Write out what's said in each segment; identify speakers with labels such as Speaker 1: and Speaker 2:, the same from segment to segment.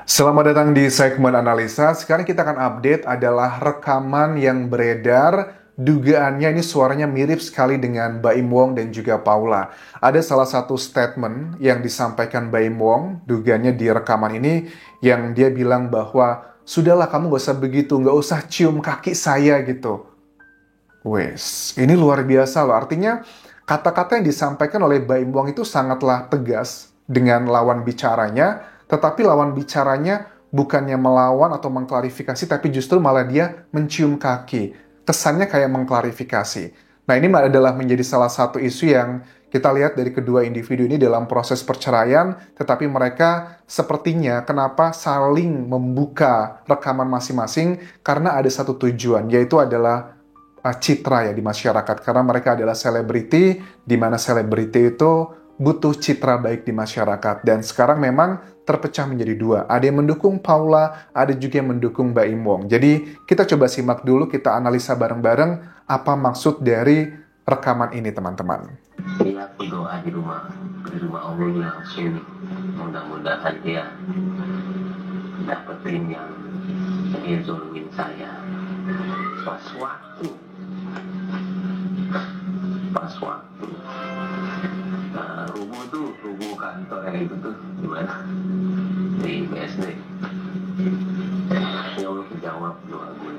Speaker 1: Selamat datang di segmen analisa. Sekarang kita akan update adalah rekaman yang beredar. Dugaannya ini suaranya mirip sekali dengan Baim Wong dan juga Paula. Ada salah satu statement yang disampaikan Baim Wong, dugaannya di rekaman ini, yang dia bilang bahwa, sudahlah kamu gak usah begitu, gak usah cium kaki saya gitu. Wes, ini luar biasa loh. Artinya, kata-kata yang disampaikan oleh Baim Wong itu sangatlah tegas dengan lawan bicaranya, tetapi lawan bicaranya bukannya melawan atau mengklarifikasi, tapi justru malah dia mencium kaki. Kesannya kayak mengklarifikasi. Nah, ini adalah menjadi salah satu isu yang kita lihat dari kedua individu ini dalam proses perceraian, tetapi mereka sepertinya kenapa saling membuka rekaman masing-masing, karena ada satu tujuan, yaitu adalah citra ya di masyarakat. Karena mereka adalah selebriti, di mana selebriti itu butuh citra baik di masyarakat. Dan sekarang memang terpecah menjadi dua. Ada yang mendukung Paula, ada juga yang mendukung Baim Wong. Jadi kita coba simak dulu, kita analisa bareng-bareng apa maksud dari rekaman ini, teman-teman.
Speaker 2: Dia berdoa di rumah Allah langsung. Mudah-mudahan dia dapetin yang zolumin saya. Pas waktu rubuh kantor yang itu tuh gimana di BSD. Ya Allah, jawab doa gue.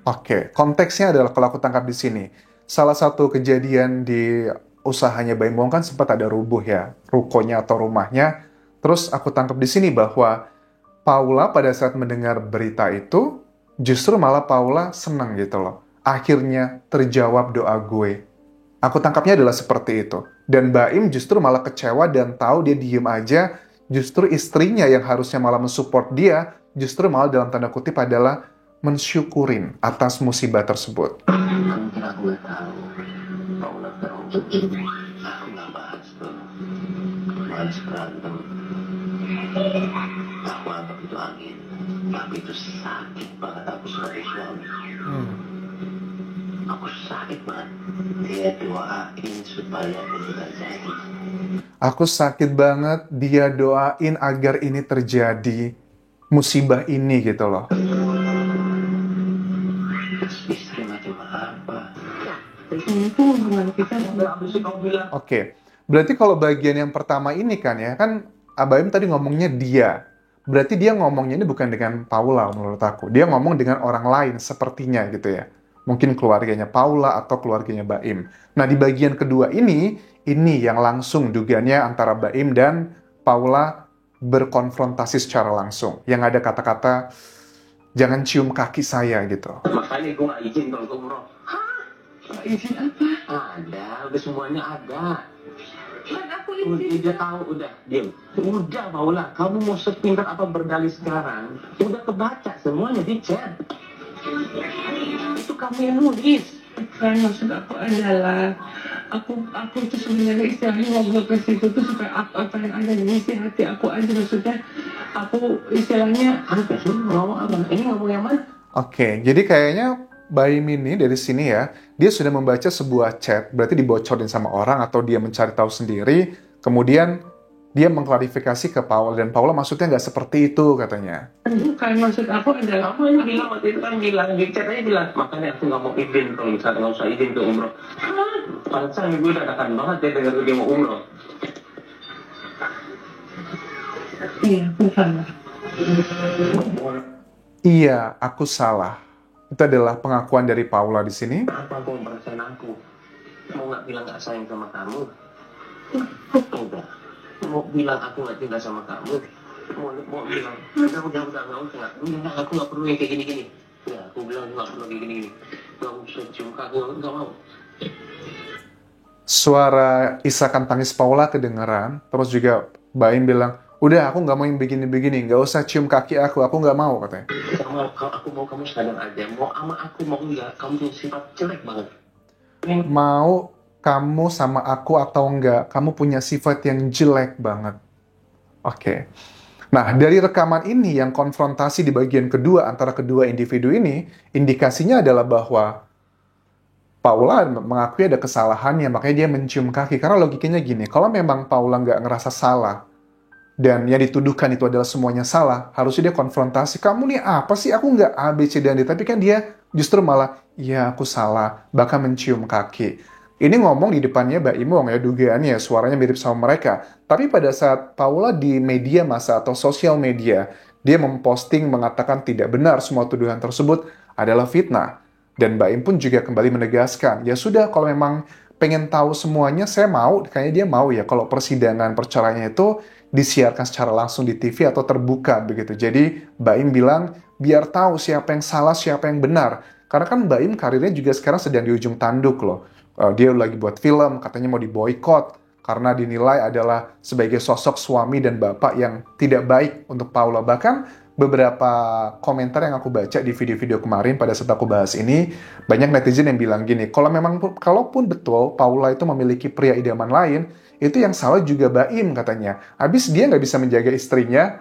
Speaker 1: Oke, konteksnya adalah kalau aku tangkap di sini, salah satu kejadian di usahanya Baim Wong kan sempat ada rubuh ya, rukonya atau rumahnya. Terus aku tangkap di sini bahwa Paula pada saat mendengar berita itu, justru malah Paula senang gitu loh. Akhirnya terjawab doa gue. Aku tangkapnya adalah seperti itu. Dan Baim justru malah kecewa dan tahu dia diem aja. Justru istrinya yang harusnya malah mensupport dia, justru malah dalam tanda kutip adalah mensyukurin atas musibah tersebut.
Speaker 2: Mungkin aku nggak tahu. Paula tahu. Aku nggak bahas tuh. Bahas berantem. Aku anggap itu angin. Tapi itu sakit banget aku sebagai suami. Aku sakit banget. Dia doain supaya itu terjadi.
Speaker 1: Aku sakit banget, dia doain agar ini terjadi. Musibah ini gitu loh.
Speaker 2: Istri macam apa? Itu hubungan kita nggak bisa kau bilang.
Speaker 1: Oke, berarti kalau bagian yang pertama ini kan ya, kan Abaim tadi ngomongnya dia. Berarti dia ngomongnya ini bukan dengan Paula menurut aku. Dia ngomong dengan orang lain sepertinya gitu ya. Mungkin keluarganya Paula atau keluarganya Baim. Nah, di bagian kedua ini yang langsung dugaannya antara Baim dan Paula berkonfrontasi secara langsung. Yang ada kata-kata, jangan cium kaki saya gitu.
Speaker 2: Makanya gue nggak izin kalau ke umroh. Hah? Nggak izin apa? Ada, udah semuanya ada. Kan aku izin. Udah tahu, udah diam. Udah Paula, kamu mau sepintar apa berdalih sekarang? Udah kebaca semuanya di chat. Itu kamu yang nulis.
Speaker 3: Kan maksud aku adalah aku itu sebenarnya istilahnya ngobrol ke situ tuh supaya apa yang ada di isi hati aku aja, maksudnya aku istilahnya
Speaker 2: Apa sih ngomong apa? Ini ngomong yang mana?
Speaker 1: Oke, jadi kayaknya Baim ini dari sini ya, dia sudah membaca sebuah chat, berarti dibocorin sama orang atau dia mencari tahu sendiri, kemudian dia mengklarifikasi ke Paula, dan Paula maksudnya nggak seperti itu katanya.
Speaker 3: bukan, maksud aku adalah
Speaker 2: Kamu yang bilang waktu itu kan bilang di chat aja bilang, makanya aku nggak mau izin kalau misalnya nggak usah izin ke umroh. Pantesan gue dadakan banget ya dengar dia mau umroh.
Speaker 3: iya bukan.
Speaker 1: Iya, aku salah. Itu adalah pengakuan dari Paula di sini.
Speaker 2: Apa kau perasaan aku? Mau nggak bilang nggak sayang sama kamu? Udah. Mau bilang aku nggak cinta sama kamu? Mau bilang udah nggak usah. Udah aku nggak perlu yang kayak gini. Ya aku bilang nggak perlu kayak gini. Nggak usah cium kaki, nggak mau.
Speaker 1: Suara isakan tangis Paula kedengeran, terus juga Baim bilang, udah aku nggak mau yang begini-begini, nggak usah cium kaki aku nggak mau katanya.
Speaker 2: Aku mau kamu sadar aja. Mau sama aku mau enggak, kamu punya sifat jelek banget.
Speaker 1: Mau kamu sama aku atau enggak, kamu punya sifat yang jelek banget. Oke. Nah, dari rekaman ini yang konfrontasi di bagian kedua antara kedua individu ini, indikasinya adalah bahwa Paula mengakui ada kesalahannya, makanya dia mencium kaki. Karena logikanya gini, kalau memang Paula nggak ngerasa salah, dan yang dituduhkan itu adalah semuanya salah, harusnya dia konfrontasi, kamu nih apa sih, aku nggak A, B, C, dan D. Tapi kan dia justru malah, ya aku salah, bahkan mencium kaki. Ini ngomong di depannya Mbak Imong ya, dugaannya suaranya mirip sama mereka. Tapi pada saat Paula di media massa atau sosial media, dia memposting mengatakan tidak benar semua tuduhan tersebut adalah fitnah. Dan Mbak Im pun juga kembali menegaskan, ya sudah kalau memang pengen tahu semuanya, saya mau, kayaknya dia mau ya kalau persidangan perceraiannya itu disiarkan secara langsung di TV atau terbuka begitu. Jadi Mbak Im bilang, biar tahu siapa yang salah, siapa yang benar. Karena kan Mbak Im karirnya juga sekarang sedang di ujung tanduk loh. Dia lagi buat film, katanya mau diboykot karena dinilai adalah sebagai sosok suami dan bapak yang tidak baik untuk Paula. Bahkan beberapa komentar yang aku baca di video-video kemarin pada saat aku bahas ini, banyak netizen yang bilang gini, kalaupun betul Paula itu memiliki pria idaman lain, itu yang salah juga Baim katanya. Habis dia nggak bisa menjaga istrinya.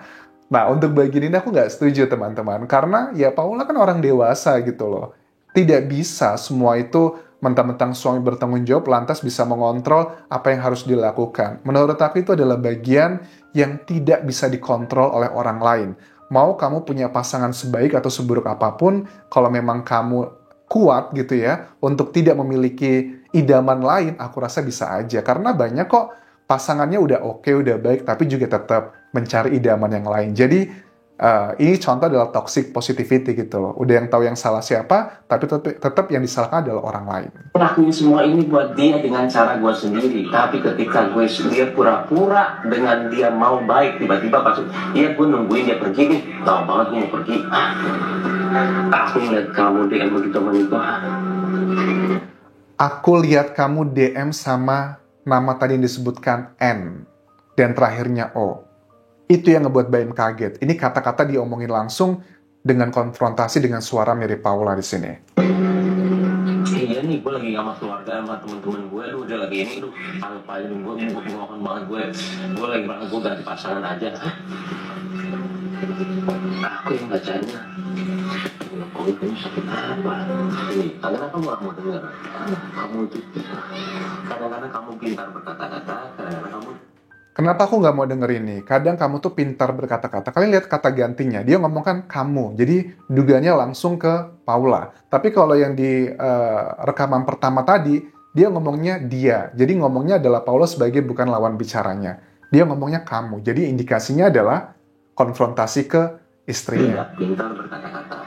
Speaker 1: Nah, untuk bagian ini aku nggak setuju teman-teman, karena ya Paula kan orang dewasa gitu loh. Tidak bisa semua itu mentang-mentang suami bertanggung jawab lantas bisa mengontrol apa yang harus dilakukan. Menurut aku itu adalah bagian yang tidak bisa dikontrol oleh orang lain. Mau kamu punya pasangan sebaik atau seburuk apapun, kalau memang kamu kuat gitu ya, untuk tidak memiliki idaman lain, aku rasa bisa aja. Karena banyak kok pasangannya udah oke, udah baik, tapi juga tetap mencari idaman yang lain. Jadi, ini contoh adalah toxic positivity gitu loh. Udah yang tahu yang salah siapa, tapi tetap yang disalahkan adalah orang lain.
Speaker 2: Lakuin semua ini buat dia dengan cara gue sendiri. Tapi ketika dia pura-pura dengan dia mau baik, tiba-tiba pas gue nungguin dia pergi nih, tahu banget gue mau pergi. Aku ngeliat kamu DM begitu menikah.
Speaker 1: Aku lihat kamu DM sama nama tadi yang disebutkan N dan terakhirnya O. Itu yang ngebuat Baim kaget. Ini kata-kata diomongin langsung dengan konfrontasi dengan suara mirip Paula di sini.
Speaker 2: Iya nih, gue lagi sama keluarga, sama temen-temen gue, lu udah lagi ini, lu apain gue mohon banget gue lagi banget, gue ganti pasangan aja. Aku yang bacanya, kamu itu sakit apa? Kadang-kadang kamu gak mau denger, kamu itu, kadang-kadang kamu pintar berkata-kata, kadang-kadang kamu.
Speaker 1: Kenapa aku nggak mau denger ini? Kadang kamu tuh pintar berkata-kata. Kalian lihat kata gantinya. Dia ngomong kan kamu. Jadi dugaannya langsung ke Paula. Tapi kalau yang di rekaman pertama tadi, dia ngomongnya dia. Jadi ngomongnya adalah Paula sebagai bukan lawan bicaranya. Dia ngomongnya kamu. Jadi indikasinya adalah konfrontasi ke istrinya.
Speaker 2: Tidak pintar berkata-kata.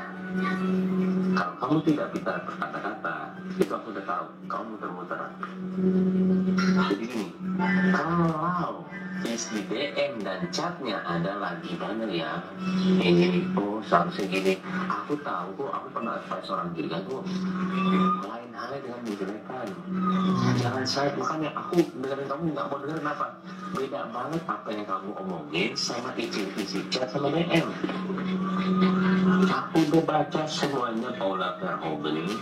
Speaker 2: Kalau kamu tidak pintar berkata-kata, itu aku udah tahu. Kamu muter-muteran. Jadi gini, kalau isi DM dan chatnya adalah gimana ya, ini seharusnya gini, aku tahu kok, aku pernah advice orang gila kok, lain halnya dengan menjelekan, jangan saya, makanya aku dengerin kamu nggak mau dengerin apa, beda banget apa yang kamu omongin sama isi chat sama DM. Aku udah baca semuanya Paula Verhoeven ini,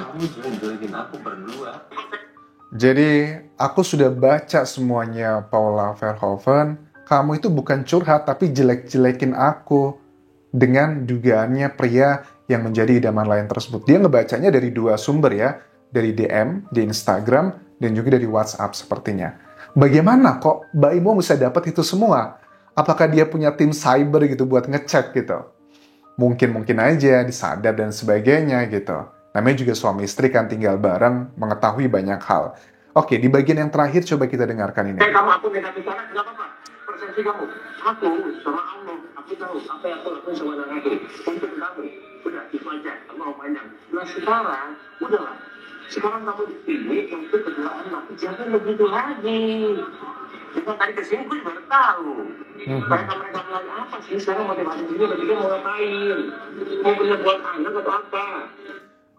Speaker 2: kamu jelek-jelekin aku berdua.
Speaker 1: Jadi, aku sudah baca semuanya Paula Verhoeven. Kamu itu bukan curhat, tapi jelek-jelekin aku dengan dugaannya pria yang menjadi idaman lain tersebut. Dia ngebacanya dari dua sumber ya, dari DM, di Instagram, dan juga dari WhatsApp sepertinya. Bagaimana kok Mbak Imo bisa dapat itu semua? Apakah dia punya tim cyber gitu buat ngecek gitu? Mungkin aja disadap dan sebagainya gitu. Namanya juga suami istri kan tinggal bareng, mengetahui banyak hal. Oke, di bagian yang terakhir coba kita dengarkan ini.
Speaker 2: Kamu aku minta bicara, nggak apa-apa. Persepsi kamu. Aku sama Allah, aku tahu apa yang aku lakukan sama anak aku. Untuk kamu, udah itu aja, kamu mau panjang. Nah sekarang, udahlah. Sekarang kamu dipilih untuk kedua anak. Jangan begitu lagi. Kita tadi kesini gue baru tahu. Mereka lagi apa sih? Sekarang motivasi ini berarti mau ngapain? Mau punya buat anak atau apa?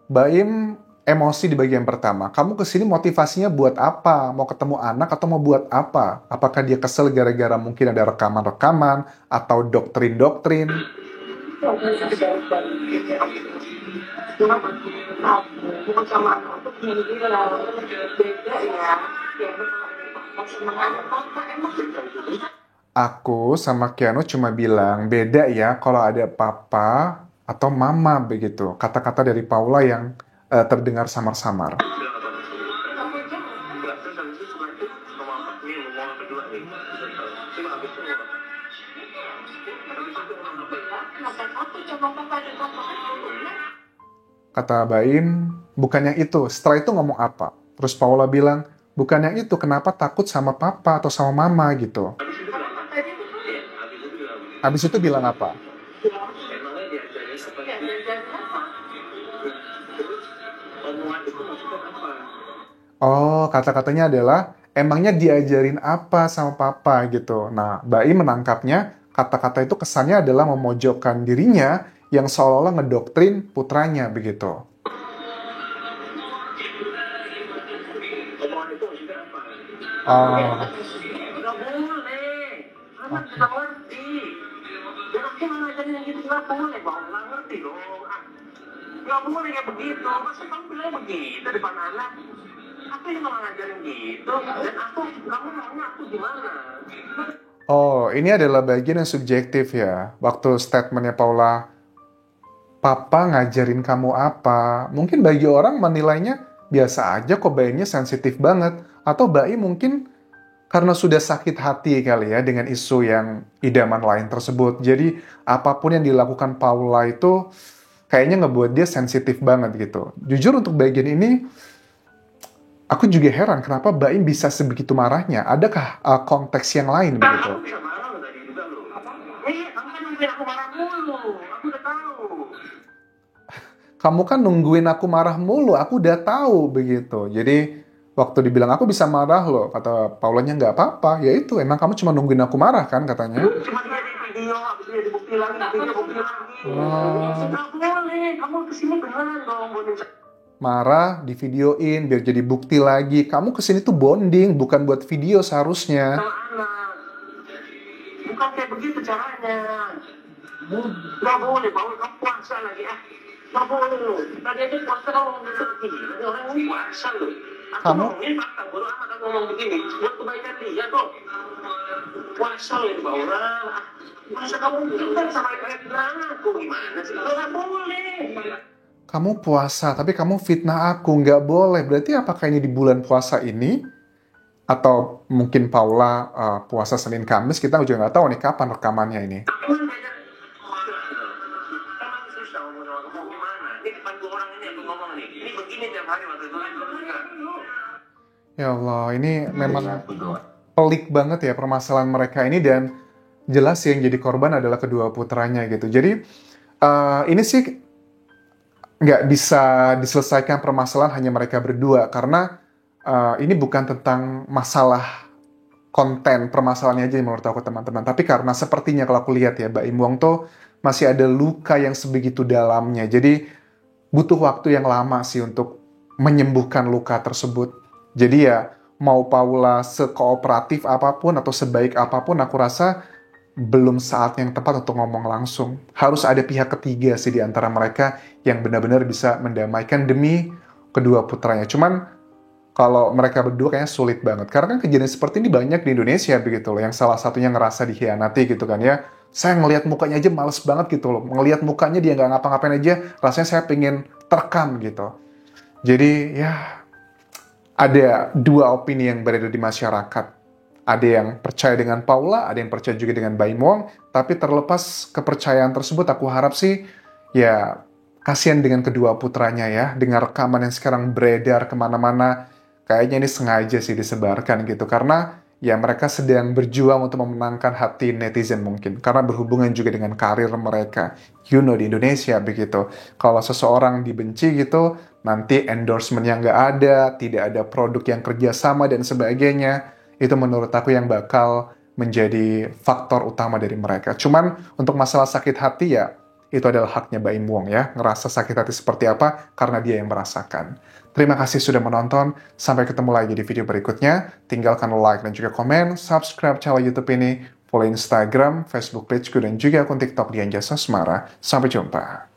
Speaker 1: Baim emosi di bagian pertama. Kamu kesini motivasinya buat apa? Mau ketemu anak atau mau buat apa? Apakah dia kesel gara-gara mungkin ada rekaman-rekaman atau doktrin-doktrin? Aku sama Keanu cuma bilang, beda ya kalau ada papa atau mama begitu. Kata-kata dari Paula yang terdengar samar-samar. Kata Baim, bukan yang itu. Setelah itu ngomong apa? Terus Paula bilang, bukan yang itu, kenapa takut sama papa atau sama mama gitu. Habis itu bilang apa? Oh, kata-katanya adalah, emangnya diajarin apa sama papa gitu. Nah, Baim menangkapnya, kata-kata itu kesannya adalah memojokkan dirinya yang seolah-olah ngedoktrin putranya begitu. Oh,
Speaker 2: Nggak boleh. Anak nggak ngerti. Dan aku ngajarin yang gitu nggak boleh, Bang. Nggak ngerti dong. Nggak boleh kayak begitu. Masa kamu bilang begitu depan anak? Aku yang malah ngajarin gitu. Dan kamu maunya aku gimana?
Speaker 1: oh, ini adalah bagian yang subjektif ya. Waktu statementnya Paula, papa ngajarin kamu apa? Mungkin bagi orang menilainya biasa aja kok, Baimnya sensitif banget. Atau Baim mungkin karena sudah sakit hati kali ya dengan isu yang idaman lain tersebut. Jadi apapun yang dilakukan Paula itu kayaknya ngebuat dia sensitif banget gitu. Jujur untuk bagian ini, aku juga heran kenapa Baim bisa sebegitu marahnya. Adakah konteks yang lain begitu?
Speaker 2: Aku bisa marah loh tadi juga loh. Kamu kan nungguin aku marah mulu. Aku udah tahu.
Speaker 1: Kamu kan nungguin aku marah mulu, aku udah tahu begitu. Jadi waktu dibilang aku bisa marah loh, kata Paulanya nggak apa-apa. Ya itu, emang kamu cuma nungguin aku marah kan katanya.
Speaker 2: Cuma dia di video, habis dia dibukti lagi, video bukti lagi.
Speaker 1: Oh.
Speaker 2: Nggak boleh. Kamu kesini beneran dong.
Speaker 1: Marah, divideoin, biar jadi bukti lagi. Kamu kesini tuh bonding, bukan buat video seharusnya.
Speaker 2: Sama anak. Bukan kayak begitu caranya. Nggak boleh, Paul. Kamu puasa lagi ah. Nggak boleh loh. Tadi aja puasa kamu ngomong begini. Tadi orang ini puasa loh. Aku
Speaker 1: Kamu?
Speaker 2: ngomongin fakta, bodo amat aku ngomong begini. Buat kebaikan dia kok. Puasa loh ini, Paul. Masa kamu kan sama kayak aku gimana sih? Nggak boleh.
Speaker 1: Kamu puasa, tapi kamu fitnah aku. Nggak boleh. Berarti apakah ini di bulan puasa ini? Atau mungkin Paula puasa Senin Kamis, kita juga nggak tahu nih kapan rekamannya ini. Ya Allah, ini memang pelik banget ya permasalahan mereka ini, dan jelas yang jadi korban adalah kedua putranya gitu. Jadi ini sih nggak bisa diselesaikan permasalahan hanya mereka berdua, karena ini bukan tentang masalah konten permasalahannya aja menurut aku teman-teman, tapi karena sepertinya kalau aku lihat ya, Baim Wong tuh masih ada luka yang sebegitu dalamnya, jadi butuh waktu yang lama sih untuk menyembuhkan luka tersebut. Jadi ya mau Paula sekooperatif apapun atau sebaik apapun, aku rasa belum saat yang tepat untuk ngomong langsung. Harus ada pihak ketiga sih di antara mereka yang benar-benar bisa mendamaikan demi kedua putranya. Cuman kalau mereka berdua kayaknya sulit banget. Karena kan kejadian seperti ini banyak di Indonesia begitu loh. Yang salah satunya ngerasa dikhianati gitu kan ya. Saya ngelihat mukanya aja males banget gitu loh. Ngelihat mukanya dia nggak ngapa-ngapain aja, rasanya saya pengen terkam gitu. Jadi ya ada dua opini yang berada di masyarakat. Ada yang percaya dengan Paula, ada yang percaya juga dengan Baim Wong. Tapi terlepas kepercayaan tersebut, aku harap sih ya kasihan dengan kedua putranya ya. Dengan rekaman yang sekarang beredar kemana-mana, kayaknya ini sengaja sih disebarkan gitu. Karena ya mereka sedang berjuang untuk memenangkan hati netizen mungkin. Karena berhubungan juga dengan karir mereka. You know, di Indonesia begitu. Kalau seseorang dibenci gitu, nanti endorsement-nya nggak ada, tidak ada produk yang kerjasama dan sebagainya. Itu menurut aku yang bakal menjadi faktor utama dari mereka. Cuman untuk masalah sakit hati ya, itu adalah haknya Baim Wong ya. Ngerasa sakit hati seperti apa, karena dia yang merasakan. Terima kasih sudah menonton. Sampai ketemu lagi di video berikutnya. Tinggalkan like dan juga komen, subscribe channel YouTube ini, follow Instagram, Facebook pageku, dan juga akun TikTok Dian Jasa Semara. Sampai jumpa.